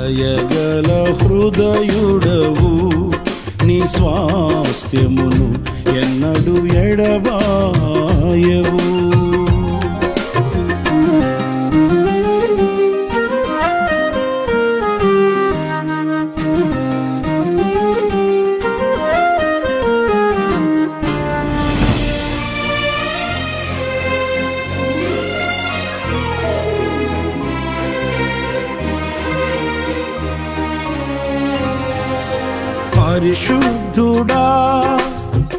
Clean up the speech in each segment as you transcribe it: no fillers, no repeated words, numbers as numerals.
దయగల హృదయుడవు నీ స్వాస్థ్యమును ఎన్నడు ఎడబాయవు. పరిశుద్ధుడా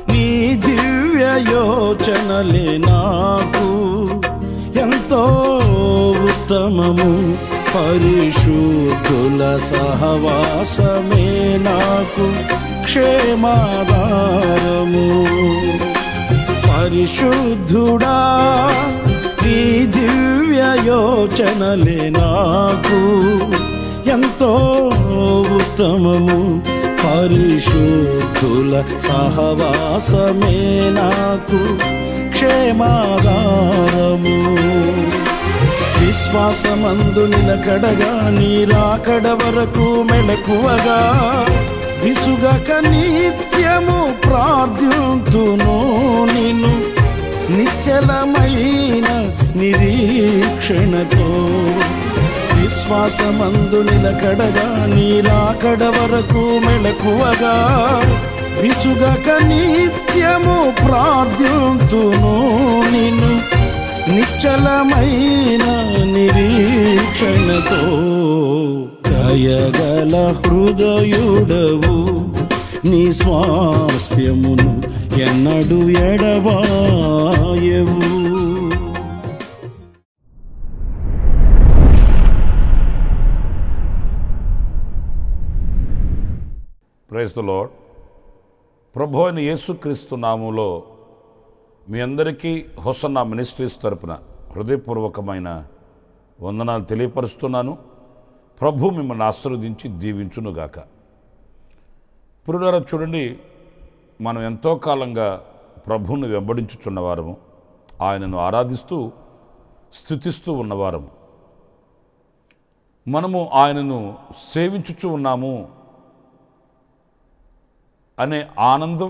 నీ దివ్య యోచనలే నాకు ఎంతో ఉత్తమము. పరిశుద్ధుల సహవాసమే నాకు క్షేమాధారము. పరిశుద్ధుడా నీ దివ్య యోచనలే నాకు ఎంతో ఉత్తమము. పరిశుద్ధుల సహవాసమే నాకు క్షేమాధారము. విశ్వాసమందు నిలకడగా నీ రాకడ వరకు మెలకువగా విసుగక నిత్యము ప్రార్థింతును నిన్ను నిశ్చలమైన నిరీక్షణతో. విశ్వాసమందు నిలకడగా నీ రాకడ వరకు మెలకువగా విసుగక నిత్యము ప్రార్థింతును నిన్ను నిశ్చలమైన నిరీక్షణతో. దయగల హృదయుడవు నీ స్వాస్థ్యమును ఎన్నడు ఎడబాయవు. Praise the Lord. ప్రభు అయిన యేసుక్రీస్తు నామములో మీ అందరికీ హోసన్నా మినిస్ట్రీస్ తరపున హృదయపూర్వకమైన వందనాలు తెలియపరుస్తున్నాను. ప్రభు మిమ్మల్ని ఆశీర్వదించి దీవించునుగాక. పురుడారా చూడండి, మనం ఎంతో కాలంగా ప్రభువును వెంబడించుచున్నవారము, ఆయనను ఆరాధిస్తూ స్తుతిస్తూ ఉన్నవారము. మనము ఆయనను సేవించుచు ఉన్నాము అనే ఆనందం,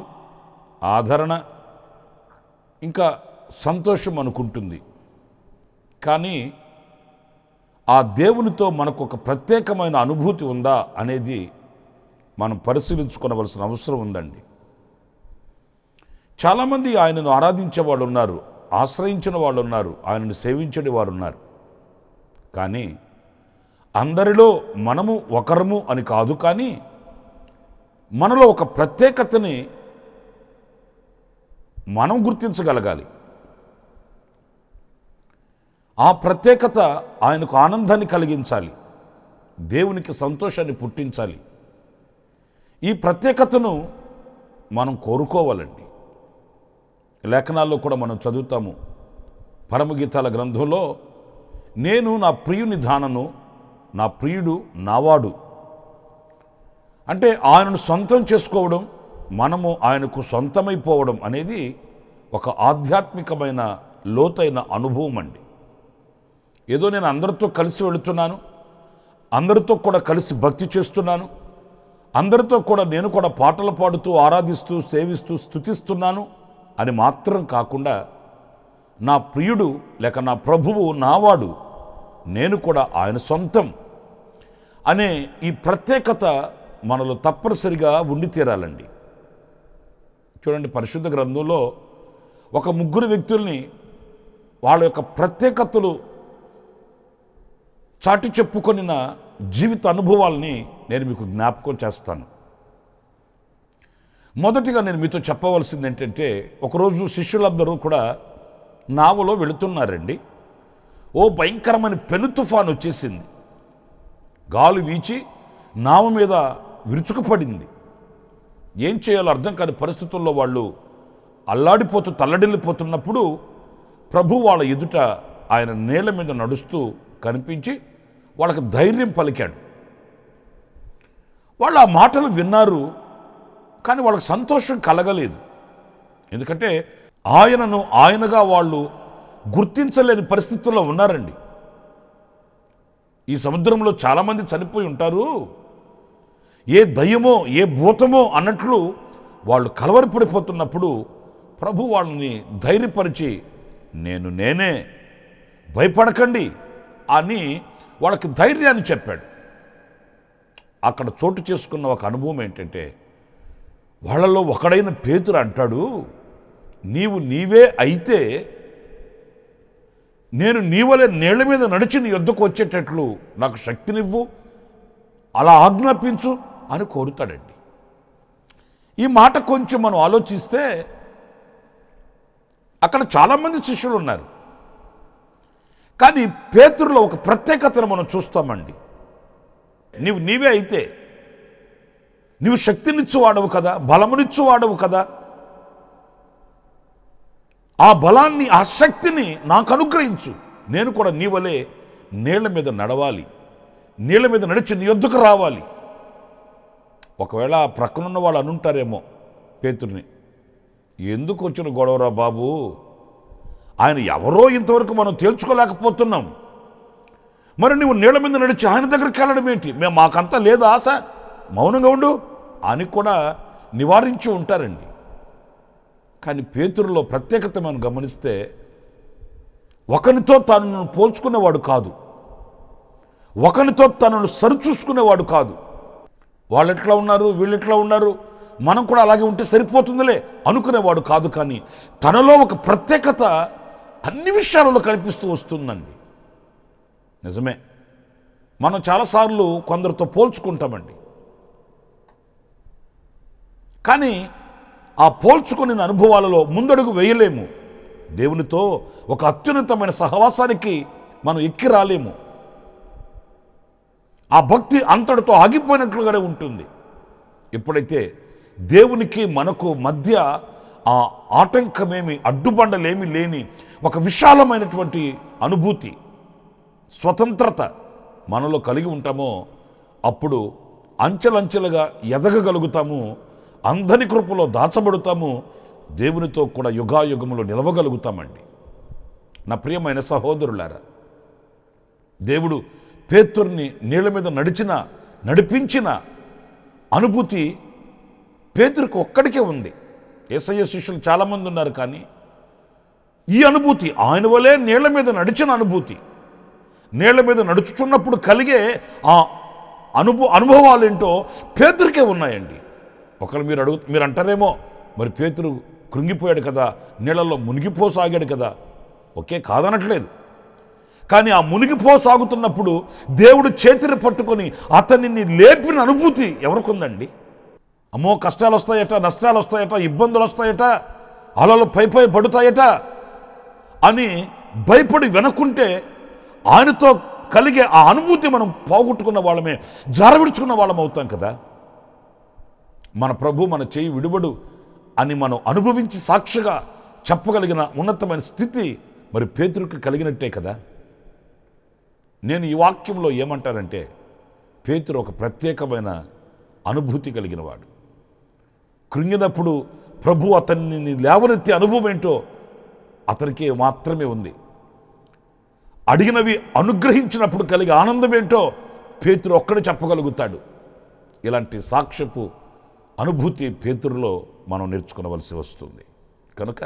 ఆదరణ, ఇంకా సంతోషం అనుకుంటుంది. కానీ ఆ దేవునితో మనకు ఒక ప్రత్యేకమైన అనుభూతి ఉందా అనేది మనం పరిశీలించుకోవలసిన అవసరం ఉందండి. చాలామంది ఆయనను ఆరాధించే వాళ్ళు ఉన్నారు, ఆశ్రయించిన వాళ్ళు ఉన్నారు, ఆయనను సేవించే వారు ఉన్నారు. కానీ అందరిలో మనము ఒకరము అని కాదు, కానీ మనలో ఒక ప్రత్యేకతని మనం గుర్తించగలగాలి. ఆ ప్రత్యేకత ఆయనకు ఆనందాన్ని కలిగించాలి, దేవునికి సంతోషాన్ని పుట్టించాలి. ఈ ప్రత్యేకతను మనం కోరుకోవాలండి. లేఖనాల్లో కూడా మనం చదువుతాము. పరమగీతాల గ్రంథంలో నేను నా ప్రియుని దానను, నా ప్రియుడు నావాడు. అంటే ఆయనను సొంతం చేసుకోవడం, మనము ఆయనకు సొంతమైపోవడం అనేది ఒక ఆధ్యాత్మికమైన లోతైన అనుభవం అండి. ఏదో నేను అందరితో కలిసి వెళుతున్నాను, అందరితో కూడా కలిసి భక్తి చేస్తున్నాను, అందరితో కూడా నేను కూడా పాటలు పాడుతూ ఆరాధిస్తూ సేవిస్తూ స్తుతిస్తున్నాను అని మాత్రం కాకుండా, నా ప్రియుడు లేక నా ప్రభువు నావాడు, నేను కూడా ఆయన సొంతం అనే ఈ ప్రత్యేకత మనలో తప్పనిసరిగా ఉండి తీరాలండి. చూడండి, పరిశుద్ధ గ్రంథంలో ఒక ముగ్గురు వ్యక్తుల్ని వాళ్ళ యొక్క ప్రత్యేకతలు చాటి చెప్పుకొనిన జీవిత అనుభవాల్ని నేను మీకు జ్ఞాపకం చేస్తాను. మొదటిగా నేను మీతో చెప్పవలసింది ఏంటంటే, ఒకరోజు శిష్యులందరూ కూడా నావలో వెళుతున్నారండి. ఓ భయంకరమైన పెను తుఫాను వచ్చేసింది. గాలి వీచి నావ మీద విరుచుకుపడింది. ఏం చేయాలో అర్థం కాని పరిస్థితుల్లో వాళ్ళు అల్లాడిపోతూ తల్లడిల్లిపోతున్నప్పుడు ప్రభు వాళ్ళ ఎదుట ఆయన నీళ్ళ మీద నడుస్తూ కనిపించి వాళ్ళకి ధైర్యం పలికాడు. వాళ్ళు ఆ మాటలు విన్నారు, కానీ వాళ్ళకి సంతోషం కలగలేదు. ఎందుకంటే ఆయనను ఆయనగా వాళ్ళు గుర్తించలేని పరిస్థితుల్లో ఉన్నారండి. ఈ సముద్రంలో చాలామంది చనిపోయి ఉంటారు, ఏ దయ్యమో ఏ భూతమో అన్నట్లు వాళ్ళు కలవరపడిపోతున్నప్పుడు ప్రభు వాళ్ళని ధైర్యపరిచి నేనే, భయపడకండి అని వాళ్ళకి ధైర్యాన్ని చెప్పాడు. అక్కడ చోటు చేసుకున్న ఒక అనుభవం ఏంటంటే, వాళ్ళలో ఒకడైన పేతురు అంటాడు, నీవే అయితే నేను నీవలే నీళ్ల మీద నడిచి నీ యొద్దకు వచ్చేటట్లు నాకు శక్తినివ్వు, అలా ఆజ్ఞాపించు అని కోరుతాడండి. ఈ మాట కొంచెం మనం ఆలోచిస్తే అక్కడ చాలామంది శిష్యులు ఉన్నారు, కానీ పేతురులో ఒక ప్రత్యేకతను మనం చూస్తామండి. నీవే అయితే, నీవు శక్తినిచ్చువాడవు కదా, బలమునిచ్చువాడవు కదా, ఆ బలాన్ని ఆ శక్తిని నాకు అనుగ్రహించు, నేను కూడా నీ వలే నీళ్ల మీద నడవాలి, నీళ్ల మీద నడిచి నీ యొద్దకు రావాలి. ఒకవేళ ప్రక్కనున్న వాళ్ళు అనుంటారేమో పేతుర్ని, ఎందుకు వచ్చిన గొడవరా బాబు, ఆయన ఎవరో ఇంతవరకు మనం తేల్చుకోలేకపోతున్నాం, మరి నువ్వు నీళ్ల మీద నడిచి ఆయన దగ్గరికి వెళ్ళడం ఏంటి, మాకంతా లేదు ఆశ, మౌనంగా ఉండు అని కూడా నివారించి ఉంటారండి. కానీ పేతురులో ప్రత్యేకత మనం గమనిస్తే ఒకరితో తనను పోల్చుకునేవాడు కాదు, ఒకరితో తనను సరిచూసుకునేవాడు కాదు. వాళ్ళు ఎట్లా ఉన్నారు, వీళ్ళు ఎట్లా ఉన్నారు, మనం కూడా అలాగే ఉంటే సరిపోతుందిలే అనుకునేవాడు కాదు. కానీ తనలో ఒక ప్రత్యేకత అన్ని విషయాలలో కనిపిస్తూ వస్తుందండి. నిజమే, మనం చాలాసార్లు కొందరితో పోల్చుకుంటామండి, కానీ ఆ పోల్చుకునే అనుభవాలలో ముందడుగు వేయలేము. దేవునితో ఒక అత్యున్నతమైన సహవాసానికి మనం ఎక్కి రాలేము. ఆ భక్తి అంతటితో ఆగిపోయినట్లుగానే ఉంటుంది. ఎప్పుడైతే దేవునికి మనకు మధ్య ఆ ఆటంకమేమి, అడ్డుబండలేమి లేని ఒక విశాలమైనటువంటి అనుభూతి, స్వతంత్రత మనలో కలిగి ఉంటామో అప్పుడు అంచెలంచెలుగా ఎదగగలుగుతాము, అందరి కృపలో దాచబడుతాము, దేవునితో కూడా యుగాయుగములో నిలవగలుగుతామండి. నా ప్రియమైన సహోదరులారా, దేవుడు పేతుర్ని నీళ్ల మీద నడిపించిన అనుభూతి పేతురుకు ఒక్కడికే ఉంది. యేసయ్య శిష్యులు చాలామంది ఉన్నారు, కానీ ఈ అనుభూతి ఆయన వలే నీళ్ల మీద నడిచిన అనుభూతి, నీళ్ల మీద నడుచుచున్నప్పుడు కలిగే ఆ అనుభవాలు ఏంటో పేతురుకే ఉన్నాయండి. ఒకరు మీరు అంటారేమో, మరి పేతురు కృంగిపోయాడు కదా, నీళ్ళల్లో మునిగిపోసాగాడు కదా. ఓకే, కాదనట్లేదు, కానీ ఆ మునిగిపోసాగుతున్నప్పుడు దేవుడు చేతిని పట్టుకొని అతనిని లేపిన అనుభూతి ఎవరికి ఉందండి? అమ్మో కష్టాలు వస్తాయట, నష్టాలు వస్తాయట, ఇబ్బందులు వస్తాయట, అలలు పై పడుతాయట అని భయపడి వెనక్కుంటే ఆయనతో కలిగే ఆ అనుభూతి మనం పోగొట్టుకున్న వాళ్ళమే, జారవిడుచుకున్న వాళ్ళం అవుతాం కదా. మన ప్రభు మన చేయి విడువడు అని మనం అనుభవించి సాక్షిగా చెప్పగలిగిన ఉన్నతమైన స్థితి మరి పేతురుకి కలిగినట్టే కదా. నేను ఈ వాక్యంలో ఏమంటానంటే, పేతురు ఒక ప్రత్యేకమైన అనుభూతి కలిగిన వాడు. కృంగినప్పుడు ప్రభు అతన్ని లేవనెత్తే అనుభవం ఏంటో అతనికి మాత్రమే ఉంది. అడిగినవి అనుగ్రహించినప్పుడు కలిగే ఆనందం ఏంటో పేతురు ఒక్కడే చెప్పగలుగుతాడు. ఇలాంటి సాక్ష్యపు అనుభూతి పేతురులో మనం నేర్చుకోవలసి వస్తుంది. కనుక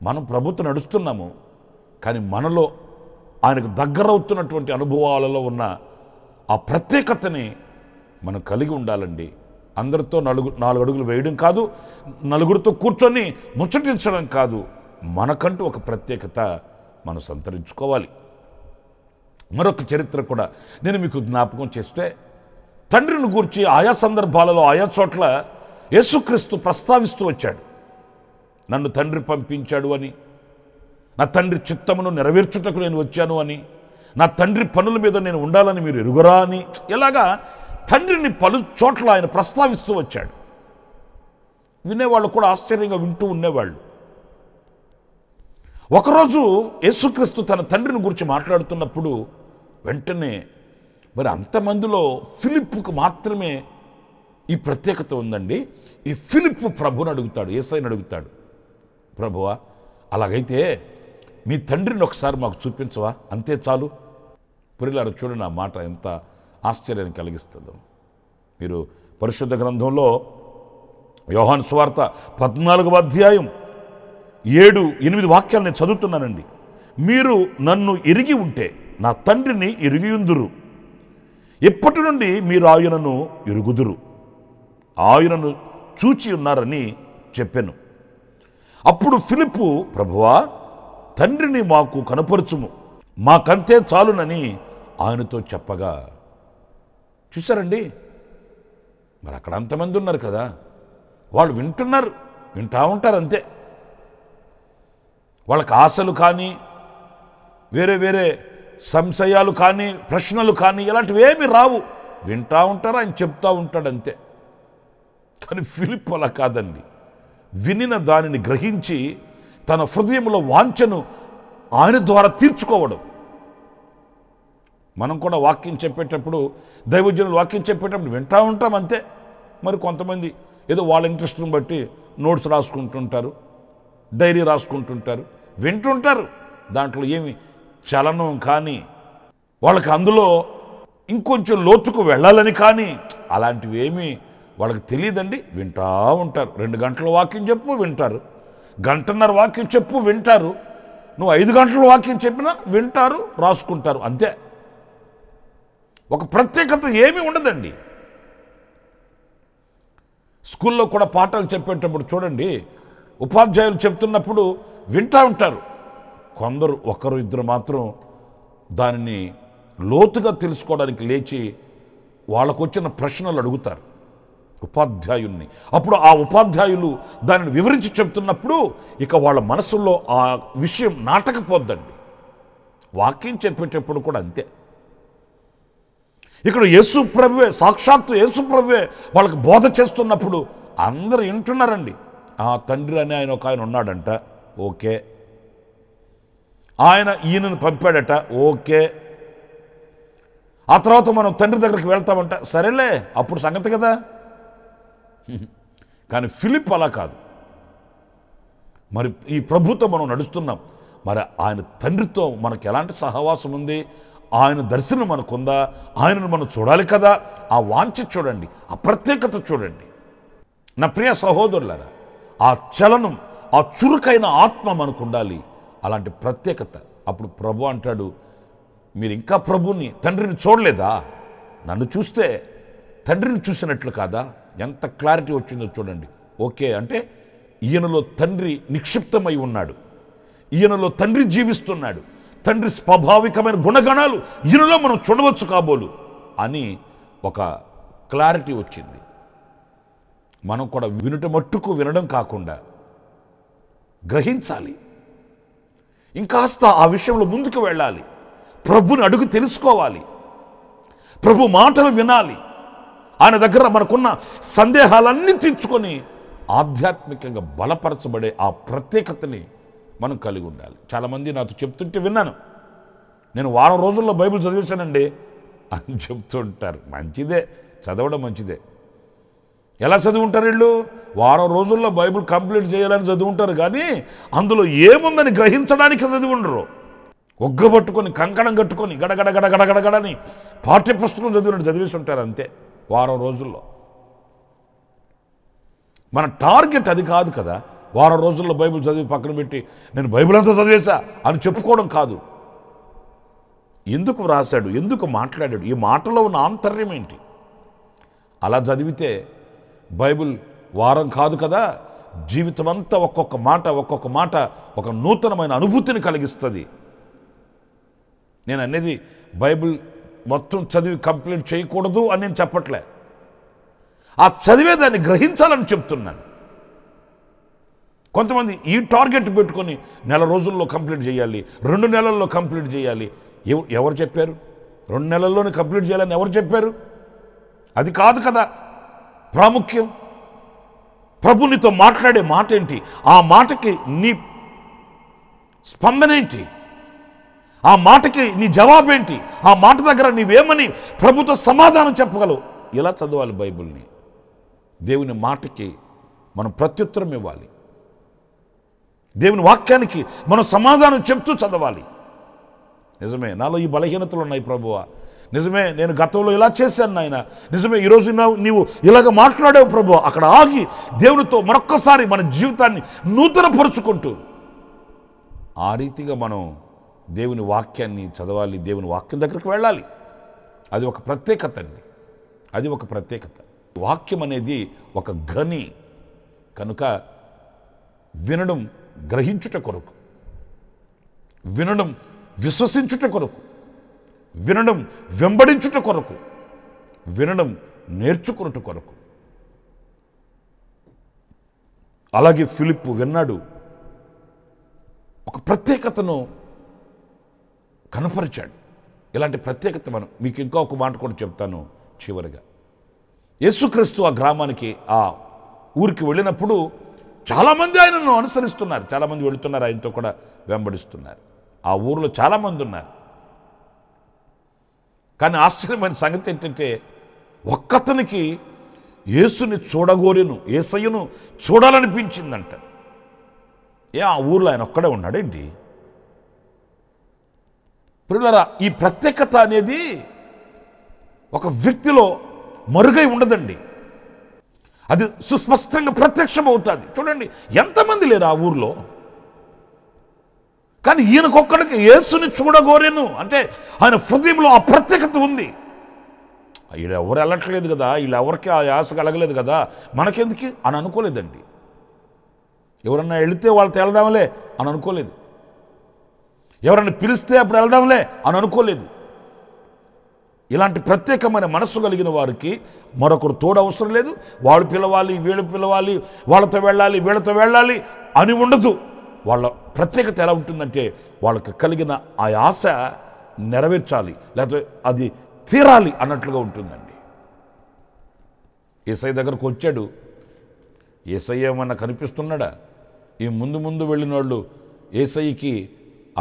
మనం ప్రభుతో నడుస్తున్నాము, కానీ మనలో ఆయనకు దగ్గరవుతున్నటువంటి అనుభవాలలో ఉన్న ఆ ప్రత్యేకతని మనం కలిగి ఉండాలండి. అందరితో 4 అడుగులు వేయడం కాదు, నలుగురితో కూర్చొని ముచ్చటించడం కాదు, మనకంటూ ఒక ప్రత్యేకత మనం సంతరించుకోవాలి. మరొక చరిత్ర కూడా నేను మీకు జ్ఞాపకం చేస్తే, తండ్రిని గూర్చి ఆయా సందర్భాలలో ఆయా చోట్ల యేసుక్రీస్తు ప్రస్తావిస్తూ వచ్చాడు. నన్ను తండ్రి పంపించాడు అని, నా తండ్రి చిత్తమును నెరవేర్చుటకు నేను వచ్చాను అని, నా తండ్రి పనుల మీద నేను ఉండాలని మీరు ఎరుగరా అని, ఇలాగా తండ్రిని పలు చోట్ల ఆయన ప్రస్తావిస్తూ వచ్చాడు. వినేవాళ్ళు కూడా ఆశ్చర్యంగా వింటూ ఉండేవాళ్ళు. ఒకరోజు యేసుక్రీస్తు తన తండ్రిని గురించి మాట్లాడుతున్నప్పుడు వెంటనే మరి అంతమందిలో ఫిలిప్పుకు మాత్రమే ఈ ప్రత్యేకత ఉందండి. ఈ ఫిలిప్పు ప్రభుని అడుగుతాడు, యేసయ్యని అడుగుతాడు, ప్రభువా అలాగైతే మీ తండ్రిని ఒకసారి మాకు చూపించవా, అంతే చాలు. ప్రియులారా చూడండి, ఆ మాట ఎంత ఆశ్చర్యాన్ని కలిగిస్తుందో. మీరు పరిశుద్ధ గ్రంథంలో యోహాను సువార్త 14వ అధ్యాయం 7-8 వాక్యాలు నేను చదువుతున్నానండి. మీరు నన్ను ఎరిగి ఉంటే నా తండ్రిని ఎరిగియుందురు, ఎప్పటి నుండి మీరు ఆయనను ఎరుగుదురు, ఆయనను చూచి ఉన్నారని చెప్పాను. అప్పుడు ఫిలిప్పు, ప్రభువా, తండ్రిని మాకు కనపరచుము, మాకంతే చాలునని ఆయనతో చెప్పగా. చూసారండి, మరి అక్కడ అంతమంది ఉన్నారు కదా, వాళ్ళు వింటూ ఉంటారు అంతే. వాళ్ళకి ఆశలు కానీ వేరే వేరే సంశయాలు కానీ ప్రశ్నలు కానీ ఇలాంటివి ఏమీ రావు, వింటూ ఉంటారు, ఆయన చెప్తూ ఉంటాడు అంతే. కానీ ఫిలిప్ అలా కాదండి, వినిన దానిని గ్రహించి తన హృదయంలో వాంఛను ఆయన ద్వారా తీర్చుకోవడం. మనం కూడా వాక్యం చెప్పేటప్పుడు, దైవజనులు వాక్యం చెప్పేటప్పుడు వింటూ ఉంటాం అంతే. మరి కొంతమంది ఏదో వాళ్ళ ఇంట్రెస్ట్ని బట్టి నోట్స్ రాసుకుంటుంటారు, డైరీ రాసుకుంటుంటారు, వింటుంటారు. దాంట్లో ఏమి చలనం కానీ వాళ్ళకి అందులో ఇంకొంచెం లోతుకు వెళ్ళాలని కానీ అలాంటివి ఏమీ వాళ్ళకి తెలియదండి. వింటూ ఉంటారు. 2 గంటల వాక్యం చెప్పు వింటారు, 1.5 గంటల వాక్యం చెప్పు వింటారు, నువ్వు 5 గంటల వాక్యం చెప్పినా వింటారు, రాసుకుంటారు అంతే. ఒక ప్రత్యేకత ఏమీ ఉండదండి. స్కూల్లో కూడా పాఠాలు చెప్పేటప్పుడు చూడండి, ఉపాధ్యాయులు చెప్తున్నప్పుడు వింటూ ఉంటారు. కొందరు 1-2 మాత్రం దానిని లోతుగా తెలుసుకోవడానికి లేచి వాళ్ళకు వచ్చిన ప్రశ్నలు అడుగుతారు ఉపాధ్యాయుల్ని. అప్పుడు ఆ ఉపాధ్యాయులు దానిని వివరించి చెప్తున్నప్పుడు ఇక వాళ్ళ మనసులో ఆ విషయం నాటకపోద్దండి. వాక్యం చెప్పేటప్పుడు కూడా అంతే. ఇక్కడ యేసు ప్రభువే, సాక్షాత్తు యేసు ప్రభువే వాళ్ళకి బోధ చేస్తున్నప్పుడు అందరూ వింటున్నారండి. ఆ తండ్రి అని ఆయన ఒక ఆయన ఉన్నాడంట, ఓకే. ఆయన ఈయనను పంపాడట, ఓకే. ఆ తర్వాత మనం తండ్రి దగ్గరికి వెళ్తామంట, సరేలే అప్పుడు సంగతి కదా. కానీ ఫిలిప్ అలా కాదు. మరి ఈ ప్రభుతో మనం నడుస్తున్నాం, మరి ఆయన తండ్రితో మనకు ఎలాంటి సహవాసం ఉంది, ఆయన దర్శనం మనకుందా, ఆయనను మనం చూడాలి కదా. ఆ వాంఛ చూడండి, ఆ ప్రత్యేకత చూడండి. నా ప్రియ సహోదరులారా, ఆ చలనం, ఆ చురుకైన ఆత్మ మనకు ఉండాలి, అలాంటి ప్రత్యేకత. అప్పుడు ప్రభు అంటాడు, మీరు ఇంకా ప్రభుని తండ్రిని చూడలేదా, నన్ను చూస్తే తండ్రిని చూసినట్లు కాదా. ఎంత క్లారిటీ వచ్చిందో చూడండి. ఓకే అంటే ఈయనలో తండ్రి నిక్షిప్తమై ఉన్నాడు, ఈయనలో తండ్రి జీవిస్తున్నాడు, తండ్రి స్వాభావికమైన గుణగణాలు ఈయనలో మనం చూడవచ్చు కాబోలు అని ఒక క్లారిటీ వచ్చింది. మనం కూడా వినుట మట్టుకు వినడం కాకుండా గ్రహించాలి, ఇంకాస్త ఆ విషయంలో ముందుకు వెళ్ళాలి, ప్రభుని అడుగు తెలుసుకోవాలి, ప్రభు మాటలు వినాలి, ఆయన దగ్గర మనకున్న సందేహాలన్నీ తీర్చుకొని ఆధ్యాత్మికంగా బలపరచబడే ఆ ప్రత్యేకతని మనం కలిగి ఉండాలి. చాలామంది నాతో చెప్తుంటే విన్నాను, నేను వారం రోజుల్లో బైబిల్ చదివేశానండి అని చెప్తూ ఉంటారు. మంచిదే, చదవడం మంచిదే. ఎలా చదువుంటారు వీళ్ళు? వారం రోజుల్లో బైబిల్ కంప్లీట్ చేయాలని చదువుంటారు, కానీ అందులో ఏముందని గ్రహించడానికి చదివి ఉండరు. ఒగ్గబట్టుకొని కంకణం కట్టుకొని గడగడ గడగడగడగడని పాఠ్యపుస్తకం చదివినట్టు చదివేసి ఉంటారు అంతే వారం రోజుల్లో. మన టార్గెట్ అది కాదు కదా. వారం రోజుల్లో బైబిల్ చదివి పక్కన పెట్టి నేను బైబిల్ అంతా చదివేశా అని చెప్పుకోవడం కాదు. ఎందుకు వ్రాసాడు, ఎందుకు మాట్లాడాడు, ఈ మాటలో ఉన్న ఆంతర్యం ఏంటి? అలా చదివితే బైబిల్ వారం కాదు కదా, జీవితం అంతా ఒక్కొక్క మాట ఒక నూతనమైన అనుభూతిని కలిగిస్తుంది. నేను అనేది బైబిల్ మొత్తం చదివి కంప్లీట్ చేయకూడదు అని నేను చెప్పట్లే, ఆ చదివేదాన్ని గ్రహించాలని చెప్తున్నాను. కొంతమంది ఈ టార్గెట్ పెట్టుకొని నెల రోజుల్లో కంప్లీట్ చేయాలి, 2 నెలల్లో కంప్లీట్ చేయాలి. ఎవరు చెప్పారు? 2 నెలల్లోనే కంప్లీట్ చేయాలని ఎవరు చెప్పారు? అది కాదు కదా ప్రాముఖ్యం. ప్రభు నీతో మాట్లాడే మాట ఏంటి, ఆ మాటకి నీ స్పందన ఏంటి, ఆ మాటకి నీ జవాబేంటి, ఆ మాట దగ్గర నీవేమని ప్రభుతో సమాధానం చెప్పగలవు. ఇలా చదవాలి బైబిల్ని. దేవుని మాటకి మనం ప్రత్యుత్తరం ఇవ్వాలి, దేవుని వాక్యానికి మనం సమాధానం చెప్తూ చదవాలి. నిజమే, నాలో ఈ బలహీనతలు ఉన్నాయి ప్రభువా, నిజమే, నేను గతంలో ఇలా చేశాను నాయన, నిజమే, ఈరోజు నీవు ఇలాగ మాట్లాడావు ప్రభువా. అక్కడ ఆగి దేవునితో మరొక్కసారి మన జీవితాన్ని నూతనపరుచుకుంటూ ఆ రీతిగా మనం దేవుని వాక్యాన్ని చదవాలి, దేవుని వాక్యం దగ్గరికి వెళ్ళాలి. అది ఒక ప్రత్యేకత అండి, అది ఒక ప్రత్యేకత. వాక్యం అనేది ఒక గని కనుక వినడం గ్రహించుట కొరకు, వినడం విశ్వసించుట కొరకు, వినడం వెంబడించుట కొరకు, వినడం నేర్చుకున్నట కొరకు. అలాగే ఫిలిప్పు విన్నాడు, ఒక ప్రత్యేకతను కనపరిచాడు. ఇలాంటి ప్రత్యేకత మనం మీకు ఇంకా ఒక మాట కూడా చెప్తాను చివరిగా. యేసుక్రీస్తు ఆ గ్రామానికి, ఆ ఊరికి వెళ్ళినప్పుడు చాలామంది ఆయనను అనుసరిస్తున్నారు, చాలామంది వెళుతున్నారు, ఆయనతో కూడా వెంబడిస్తున్నారు. ఆ ఊరిలో చాలామంది ఉన్నారు. కానీ ఆశ్చర్యమైన సంగతి ఏంటంటే ఒక్కతనికి యేసుని చూడగోరెను, యేసయ్యను చూడాలనిపించిందంట. ఆ ఊర్లో ఆయన ఒక్కడే ఉన్నాడేంటి? ప్రియులారా, ఈ ప్రత్యేకత అనేది ఒక వ్యక్తిలో మరుగై ఉండదండి, అది సుస్పష్టంగా ప్రత్యక్షం అవుతుంది. చూడండి, ఎంతమంది లేరు ఆ ఊర్లో, కానీ ఈయనకొక్కడికి యేసుని చూడగోరేను అంటే ఆయన హృదయంలో ఆ ప్రత్యేకత ఉంది. వీళ్ళు ఎవరు వెళ్ళట్లేదు కదా, వీళ్ళు ఎవరికి ఆ ఆశ కలగలేదు కదా, మనకెందుకు అని అనుకోలేదండి. ఎవరన్నా వెళితే వాళ్ళతో వెళ్దాంలే అని అనుకోలేదు, ఎవరన్నా పిలిస్తే అప్పుడు వెళ్దాంలే అని అనుకోలేదు. ఇలాంటి ప్రత్యేకమైన మనస్సు కలిగిన వారికి మరొకరు తోడు అవసరం లేదు. వాళ్ళు పిలవాలి, వీళ్ళు పిలవాలి, వాళ్ళతో వెళ్ళాలి, వీళ్ళతో వెళ్ళాలి అని ఉండదు. వాళ్ళ ప్రత్యేకత ఎలా ఉంటుందంటే వాళ్ళకి కలిగిన ఆ ఆశ నెరవేర్చాలి, లేకపోతే అది తీరాలి అన్నట్లుగా ఉంటుందండి. యేసయ్య దగ్గరకు వచ్చాడు, యేసయ్య ఏమన్నా కనిపిస్తున్నాడా? ఈ ముందు ముందు వెళ్ళిన వాళ్ళు యేసయ్యకి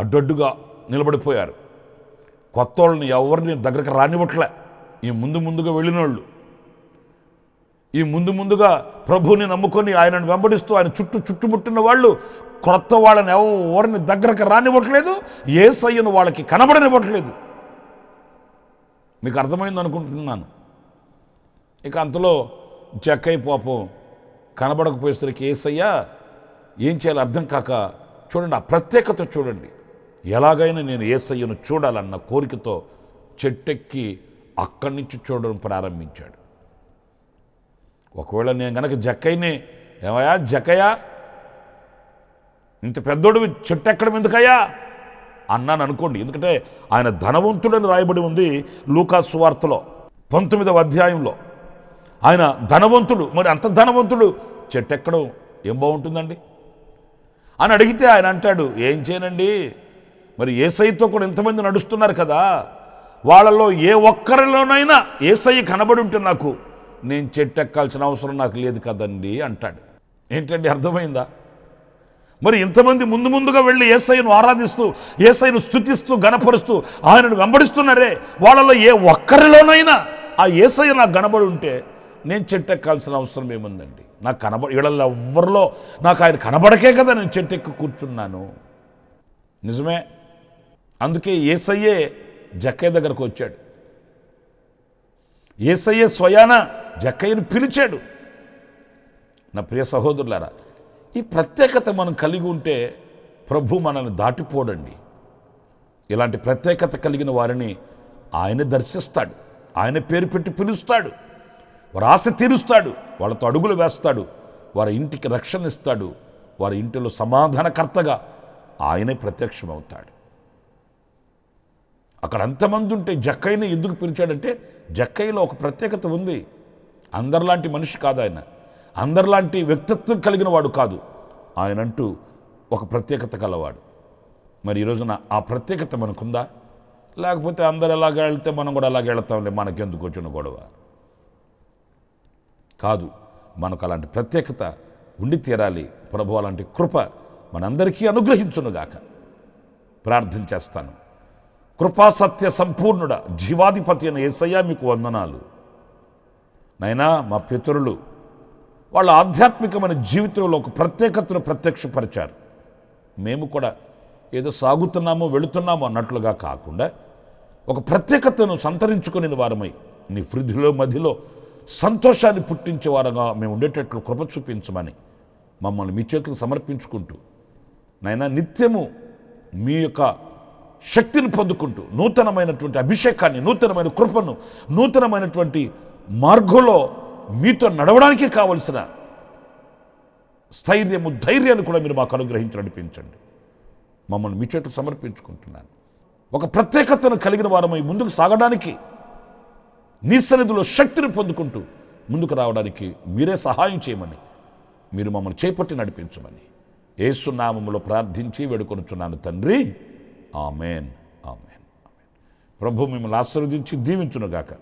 అడ్డొడ్డుగా నిలబడిపోయారు. కొత్త వాళ్ళని ఎవరిని దగ్గరికి రానివ్వట్లే. ఈ ముందుగా వెళ్ళిన వాళ్ళు, ఈ ముందుగా ప్రభువుని నమ్ముకొని ఆయనను వెంబడిస్తూ ఆయన చుట్టుముట్టిన వాళ్ళు కొత్త వాళ్ళని ఎవరిని దగ్గరకు రానివ్వట్లేదు, యేసయ్యను వాళ్ళకి కనబడనివ్వట్లేదు. మీకు అర్థమైంది అనుకుంటున్నాను. ఇక అంతలో జక్కయ్య పాపం కనబడకపోయేసరికి యేసయ్య ఏం చేయాలో అర్థం కాక, చూడండి ఆ ప్రత్యేకత చూడండి, ఎలాగైనా నేను యేసయ్యను చూడాలన్న కోరికతో చెట్టెక్కి అక్కడి నుంచి చూడడం ప్రారంభించాడు. ఒకవేళ నేను గనక జక్కయ్యని, ఏమయ్యా జక్కయ్య, ఇంత పెద్దోడు చెట్టు ఎక్కడం ఎందుకయ్యా అన్నాను అనుకోండి. ఎందుకంటే ఆయన ధనవంతుడని రాయబడి ఉంది లూకాసు సువార్తలో 19వ అధ్యాయంలో. ఆయన ధనవంతుడు, మరి అంత ధనవంతుడు చెట్టు ఎక్కడం ఏం బాగుంటుందండి అని అడిగితే ఆయన అంటాడు, ఏం చేయనండి, మరి యేసయ్యతో కూడా ఎంతమంది నడుస్తున్నారు కదా, వాళ్ళలో ఏ ఒక్కరిలోనైనా యేసయ్య కనబడి ఉంటే నాకు, నేను చెట్టు ఎక్కాల్సిన అవసరం నాకు లేదు కదండి అంటాడు. ఏంటండి, అర్థమైందా? మరి ఇంతమంది ముందుగా వెళ్ళి యేసయ్యను ఆరాధిస్తూ, యేసయ్యను స్తుతిస్తూ, గణపరుస్తూ ఆయనను వెంబడిస్తున్నారే, వాళ్ళలో ఏ ఒక్కరిలోనైనా ఆ యేసయ్య నాకు కనబడి ఉంటే నేను చెట్టు ఎక్కాల్సిన అవసరం ఏముందండి? నాకు వీళ్ళల్లో ఎవ్వరిలో నాకు ఆయన కనబడకే కదా నేను చెట్టు ఎక్కి కూర్చున్నాను. నిజమే, అందుకే యేసయ్యే జక్కయ్య దగ్గరకు వచ్చాడు. యేసయ్యే స్వయాన జక్కయ్యను పిలిచాడు. నా ప్రియ సహోదరులారా, ఈ ప్రత్యేకత మనం కలిగి ఉంటే ప్రభు మనల్ని దాటిపోడండి. ఇలాంటి ప్రత్యేకత కలిగిన వారిని ఆయన దర్శిస్తాడు, ఆయన పేరు పెట్టి పిలుస్తాడు, వారి ఆశ తీరుస్తాడు, వాళ్ళతో అడుగులు వేస్తాడు, వారి ఇంటికి రక్షణ ఇస్తాడు, వారి ఇంటిలో సమాధానకర్తగా ఆయనే ప్రత్యక్షమవుతాడు. అక్కడ అంతమంది ఉంటే జక్కయ్యని ఎందుకు పిలిచాడంటే జక్కయ్యలో ఒక ప్రత్యేకత ఉంది. అందరిలాంటి మనిషి కాదు ఆయన, అందరిలాంటి వ్యక్తిత్వం కలిగిన వాడు కాదు. ఆయనంటూ ఒక ప్రత్యేకత కలవాడు. మరి ఈరోజున ఆ ప్రత్యేకత మనకుందా? లేకపోతే అందరు ఎలాగ వెళ్తే మనం కూడా అలాగే వెళ్తాంలే, మనకెందుకు వచ్చిన గొడవ? కాదు, మనకు అలాంటి ప్రత్యేకత ఉండి తీరాలి. ప్రభు అలాంటి కృప మనందరికీ అనుగ్రహించునుగాక. ప్రార్థన చేస్తాను. కృపాసత్య సంపూర్ణుడ, జీవాధిపతి అయిన యేసయ్య మీకు వందనాలు. నైనా మా పితరులు వాళ్ళ ఆధ్యాత్మికమైన జీవితంలో ఒక ప్రత్యేకతను ప్రత్యక్షపరిచారు. మేము కూడా ఏదో సాగుతున్నామో వెళుతున్నామో అన్నట్లుగా కాకుండా ఒక ప్రత్యేకతను సంతరించుకునే వారమై నీ వృద్ధిలో మధ్యలో సంతోషాన్ని పుట్టించే వారుగా మేము ఉండేటట్లు కృప చూపించమని మమ్మల్ని మీ చేతులకు సమర్పించుకుంటూ నాయనా నిత్యము మీ యొక్క శక్తిని పొందుకుంటూ నూతనమైనటువంటి అభిషేకాన్ని, నూతనమైన కృపను, నూతనమైనటువంటి మార్గంలో మీతో నడవడానికి కావలసిన స్థైర్యము, ధైర్యాన్ని కూడా మీరు మాకు అనుగ్రహించి నడిపించండి. మమ్మల్ని మీ చేతులకు సమర్పించుకుంటున్నాను. ఒక ప్రత్యేకతను కలిగిన వారమై ముందుకు సాగడానికి, నీ సన్నిధిలో శక్తిని పొందుకుంటూ ముందుకు రావడానికి మీరే సహాయం చేయమని, మీరు మమ్మల్ని చేపట్టి నడిపించమని యేసు నామములో ప్రార్థించి వేడుకొనుచున్నాను తండ్రి. Amen, amen, amen. ప్రభు మిమ్మల్ని ఆశీర్వదించి దీవించునుగాక.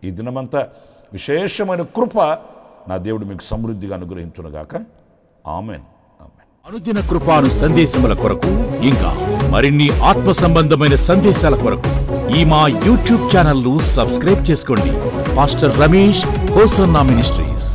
ఈ దినమంతా విశేషమైన కృప నా దేవుడు మీకు సమృద్ధిగా అనుగ్రహించునుగాక. Amen, amen. అనుదిన కృపాను సందేశముల కొరకు ఇంకా మరిన్ని ఆత్మ సంబంధమైన సందేశాల కొరకు ఈ మా యూట్యూబ్ ఛానల్ ను సబ్స్క్రైబ్ చేసుకోండి. Pastor Ramesh hosanna ministries.